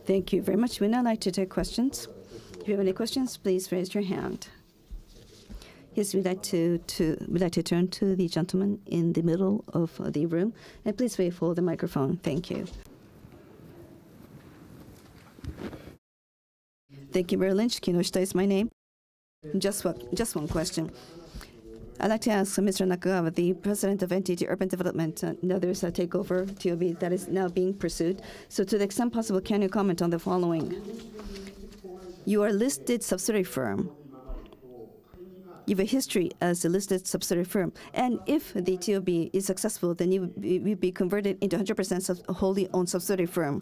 Thank you very much. We'd now like to take questions. If you have any questions, please raise your hand. Yes, we'd like to turn to the gentleman in the middle of the room, and please wait for the microphone. Thank you. Thank you, Merrill Lynch. Kinoshita is my name. Just one question. I'd like to ask Mr. Nakagawa, the president of NTT Urban Development. Now there's a takeover TOB that is now being pursued. So to the extent possible, can you comment on the following? You are a listed subsidiary firm. You have a history as a listed subsidiary firm. And if the TOB is successful, then you will be converted into 100% wholly owned subsidiary firm.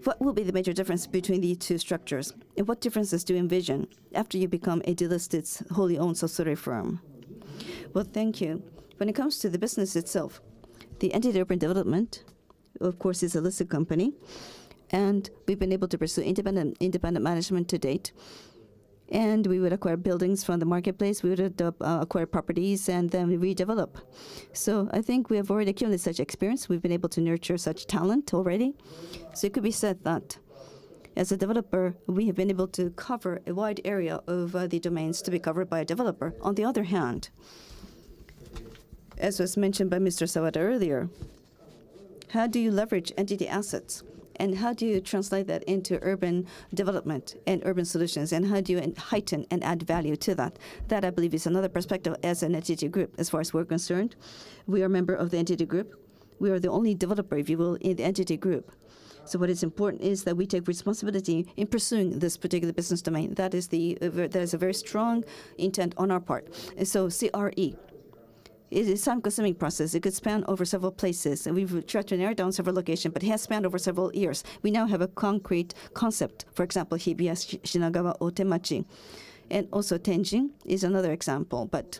What will be the major difference between the two structures? And what differences do you envision after you become a delisted, wholly owned subsidiary firm? Well, thank you. When it comes to the business itself, the NTT Urban Development, of course, is a listed company, and we've been able to pursue independent management to date. And we would acquire buildings from the marketplace, we would acquire properties, and then we redevelop. So I think we have already accumulated such experience. We've been able to nurture such talent already. So it could be said that as a developer, we have been able to cover a wide area of the domains to be covered by a developer. On the other hand, as was mentioned by Mr. Sawada earlier, how do you leverage entity assets? And how do you translate that into urban development and urban solutions? And how do you heighten and add value to that? That, I believe, is another perspective as an NTT group. As far as we're concerned, we are a member of the NTT group. We are the only developer, if you will, in the NTT group. So what is important is that we take responsibility in pursuing this particular business domain. That is a very strong intent on our part. And so CRE. It is a time-consuming process. It could span over several places, and we've tried to narrow down several locations, but it has spanned over several years. We now have a concrete concept. For example, Hiroshi Nakagawa Otemachi. And also Tenjin is another example, but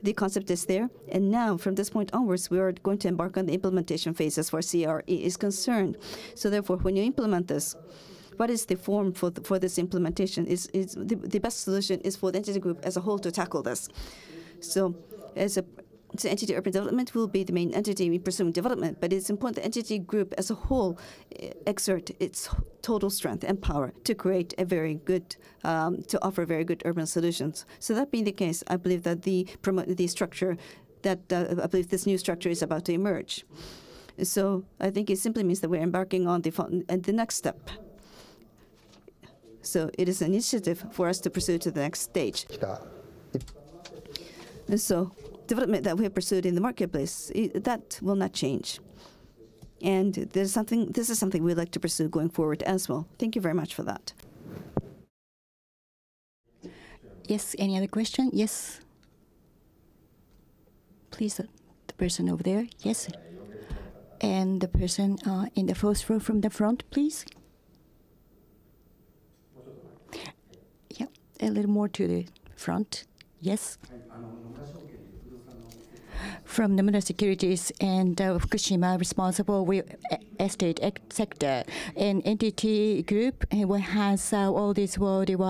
the concept is there. And now, from this point onwards, we are going to embark on the implementation phase as far as CRE is concerned. So therefore, when you implement this, what is the form for this implementation? The best solution is for the entity group as a whole to tackle this. So NTT Urban Development will be the main entity in pursuing development, but it's important the entity group as a whole exert its total strength and power to create a very good, to offer very good urban solutions. So that being the case, I believe that the structure, I believe this new structure is about to emerge. So I think it simply means that we're embarking on the next step. So it is an initiative for us to pursue to the next stage. And so development that we have pursued in the marketplace, that will not change. And this is something we'd like to pursue going forward as well. Thank you very much for that. Yes, any other question? Yes. Please, the person over there. Yes. And the person in the first row from the front, please. Yeah, a little more to the front. Yes. From Nomura Securities and Fukushima, responsible real estate sector. And NTT Group has all these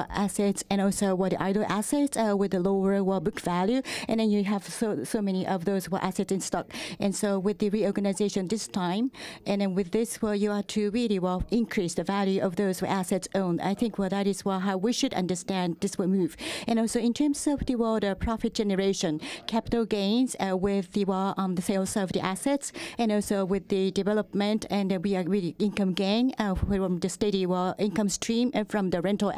assets and also the idle assets with the lower book value. And then you have so many of those assets in stock. And so with the reorganization this time, and then with this, you are to really increase the value of those assets owned. I think that is how we should understand this move. And also in terms of the profit generation, capital gains with the sales of the assets, and also with the development, and we are really income gain from the steady income stream and from the rental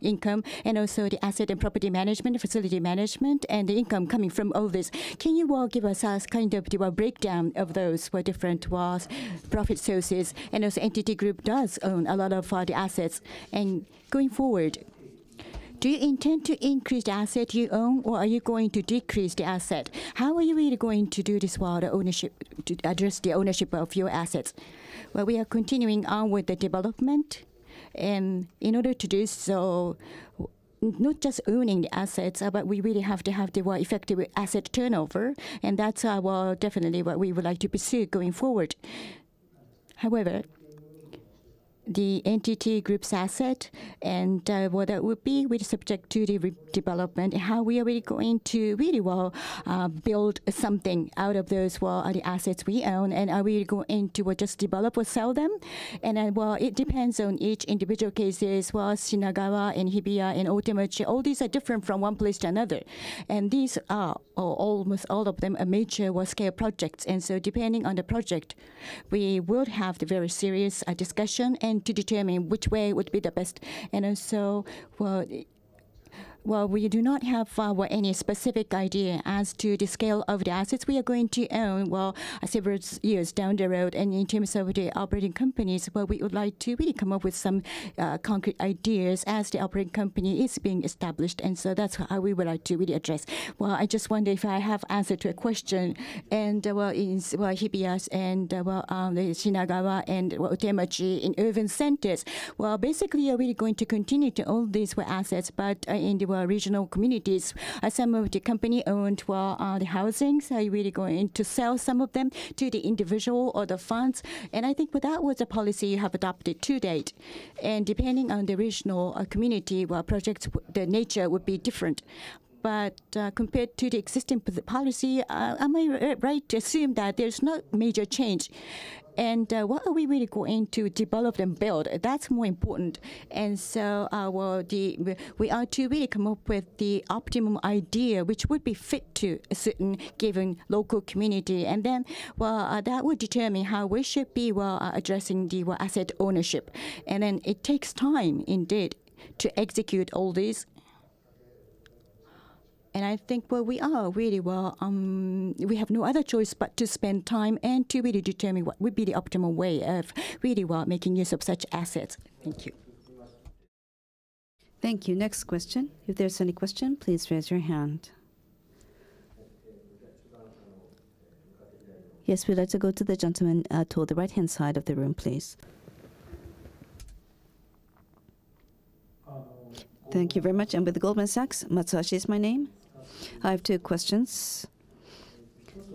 income, and also the asset and property management, facility management, and the income coming from all this. Can you give us kind of the breakdown of those different profit sources? And also NTT Group does own a lot of the assets. And going forward, do you intend to increase the asset you own, or are you going to decrease the asset? How are you really going to do this the ownership, to address the ownership of your assets? Well, we are continuing on with the development, and in order to do so, not just owning the assets, but we really have to have the effective asset turnover, and that's definitely what we would like to pursue going forward. However, the NTT Group's asset, and what that would be with subject to the development, how we are really going to really build something out of those the assets we own, and are we going to just develop or sell them? And then it depends on each individual cases. Shinagawa and Hibiya and Otemachi, all these are different from one place to another, and these are almost all of them are major scale projects, and so depending on the project, we would have the very serious discussion and to determine which way would be the best. And also, we do not have any specific idea as to the scale of the assets we are going to own several years down the road. And in terms of the operating companies, we would like to really come up with some concrete ideas as the operating company is being established. And so that's how we would like to really address. I just wonder if I have answered to a question. And in Hibiya's and the Shinagawa and Otemachi in urban centers, basically are really going to continue to own these assets, but in the regional communities, some of the company-owned the housings are really going to sell some of them to the individual or the funds. And I think that was a policy you have adopted to date. And depending on the regional community, projects, the nature would be different. But compared to the existing policy, am I right to assume that there's no major change? And what are we really going to develop and build? That's more important. And so we are to really come up with the optimum idea which would be fit to a certain given local community. And then, that would determine how we should be addressing the asset ownership. And then it takes time, indeed, to execute all these. And I think we are really we have no other choice but to spend time and to really determine what would be the optimal way of really making use of such assets. Thank you. Thank you. Next question. If there's any question, please raise your hand. Yes, we'd like to go to the gentleman toward the right-hand side of the room, please. Thank you very much. I'm with Goldman Sachs. Matsuhashi is my name. I have two questions.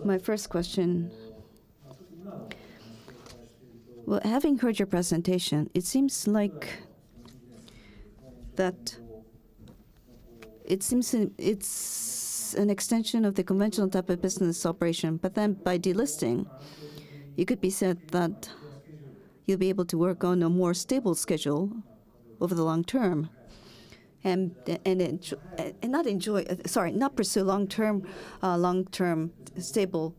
My first question, having heard your presentation, it seems like that it's an extension of the conventional type of business operation, but then by delisting, it could be said that you'll be able to work on a more stable schedule over the long term. And not pursue long-term stable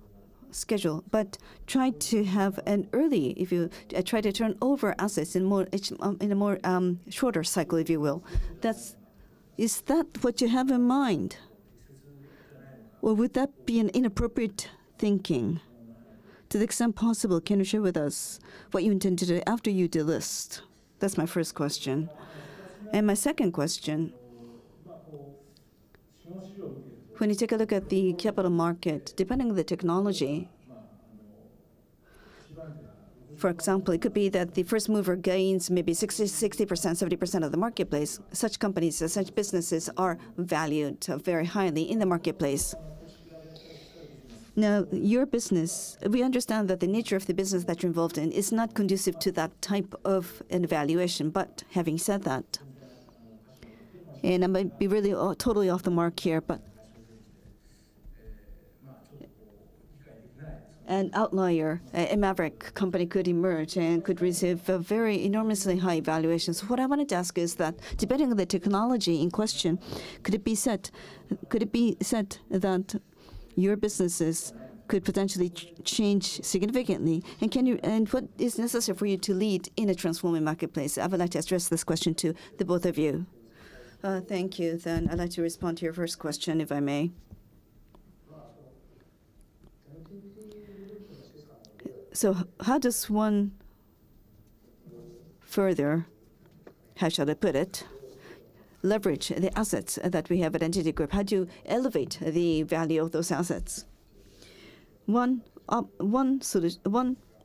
schedule, but try to have an early, if you try to turn over assets in a more shorter cycle, if you will. Is that what you have in mind? Or would that be an inappropriate thinking? To the extent possible, can you share with us what you intend to do after you delist? That's my first question. And my second question, when you take a look at the capital market, depending on the technology, for example, it could be that the first mover gains maybe 60%, 70% of the marketplace. Such companies, such businesses are valued very highly in the marketplace. Now, your business, we understand that the nature of the business that you're involved in is not conducive to that type of an evaluation. But having said that, and I might be really totally off the mark here, but an outlier, a maverick company could emerge and could receive a very enormously high valuation. So what I wanted to ask is that, depending on the technology in question, could it be said that your businesses could potentially change significantly? And what is necessary for you to lead in a transforming marketplace? I would like to address this question to the both of you. Thank you. Then I'd like to respond to your first question, if I may. So how does one further, how shall I put it, leverage the assets that we have at NTT Group? How do you elevate the value of those assets? One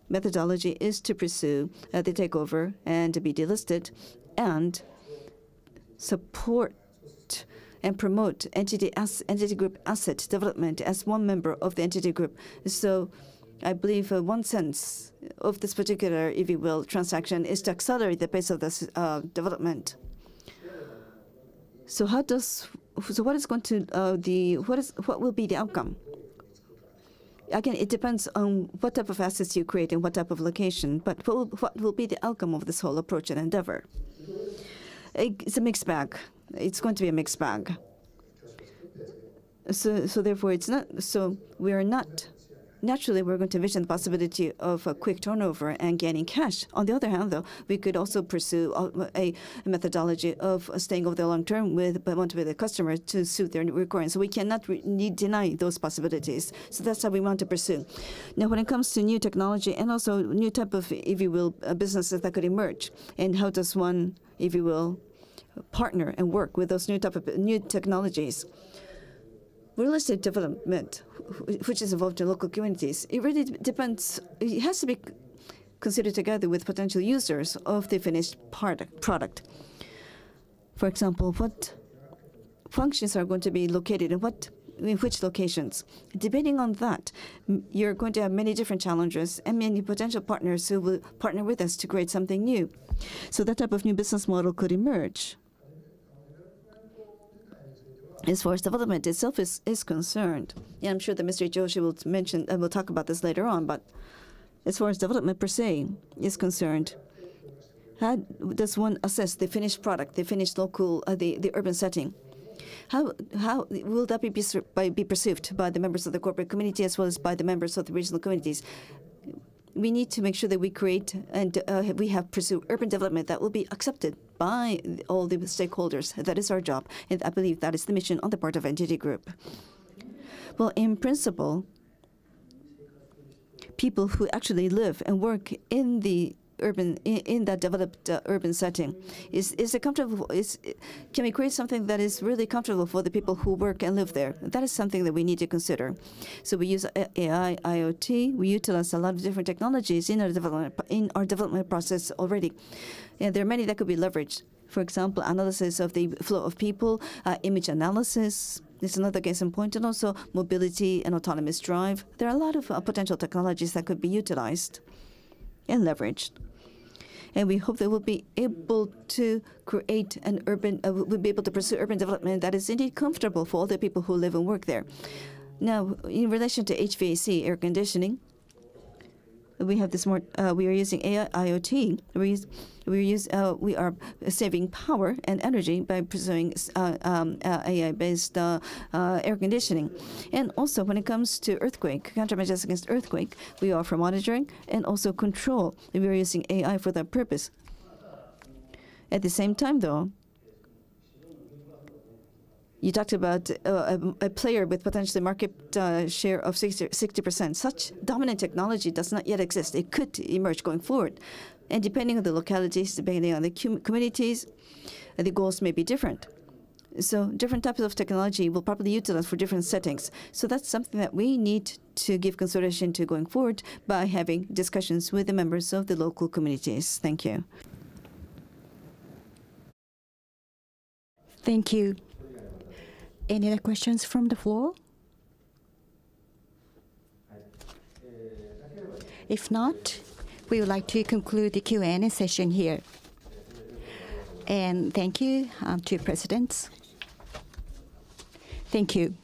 methodology is to pursue the takeover and to be delisted and support and promote NTT Group asset development as one member of the NTT Group. So I believe one sense of this particular, if you will, transaction is to accelerate the pace of this development. So what is going to what will be the outcome? Again, it depends on what type of assets you create and what type of location. But what will be the outcome of this whole approach and endeavor? It's a mixed bag. It's going to be a mixed bag. So therefore, it's not. So we are not. Naturally, we're going to envision the possibility of a quick turnover and gaining cash. On the other hand, though, we could also pursue a methodology of staying over the long term with the customer to suit their requirements. So we cannot deny those possibilities. So that's how we want to pursue. Now, when it comes to new technology and also new type of, if you will, businesses that could emerge, and how does one, if you will, partner and work with those new type of new technologies? Real estate development, which is involved in local communities, it really depends. It has to be considered together with potential users of the finished product. For example, what functions are going to be located in which locations? Depending on that, you're going to have many different challenges and many potential partners who will partner with us to create something new. So that type of new business model could emerge. As far as development itself is concerned, yeah, I'm sure that Mr. Ichihoshi will mention, and we'll talk about this later on, but as far as development per se is concerned, how does one assess the finished product, the finished local, the urban setting? How will that be perceived by the members of the corporate community as well as by the members of the regional communities? We need to make sure that we create and we have pursue urban development that will be accepted by all the stakeholders. That is our job, and I believe that is the mission on the part of NTT Group. Well, in principle, people who actually live and work in the urban, in that developed urban setting, is it comfortable? Can we create something that is really comfortable for the people who work and live there? That is something that we need to consider. So we use AI, IoT. We utilize a lot of different technologies in our development process already. And there are many that could be leveraged. For example, analysis of the flow of people, image analysis is another case in point, and also mobility and autonomous drive. There are a lot of potential technologies that could be utilized and leveraged. And we hope that we'll be able to create an urban, we'll be able to pursue urban development that is indeed comfortable for all the people who live and work there. Now, in relation to HVAC, air conditioning, we have this more. We are using AI, IoT. We are saving power and energy by pursuing AI-based air conditioning. And also, when it comes to earthquake, countermeasures against earthquake, we offer monitoring and also control. We are using AI for that purpose. At the same time, though, you talked about a player with potentially market share of 60%. Such dominant technology does not yet exist. It could emerge going forward. And depending on the localities, depending on the communities, the goals may be different. So different types of technology will probably utilize for different settings. So that's something that we need to give consideration to going forward by having discussions with the members of the local communities. Thank you. Thank you. Any other questions from the floor? If not, we would like to conclude the Q&A session here. And thank you to presidents. Thank you.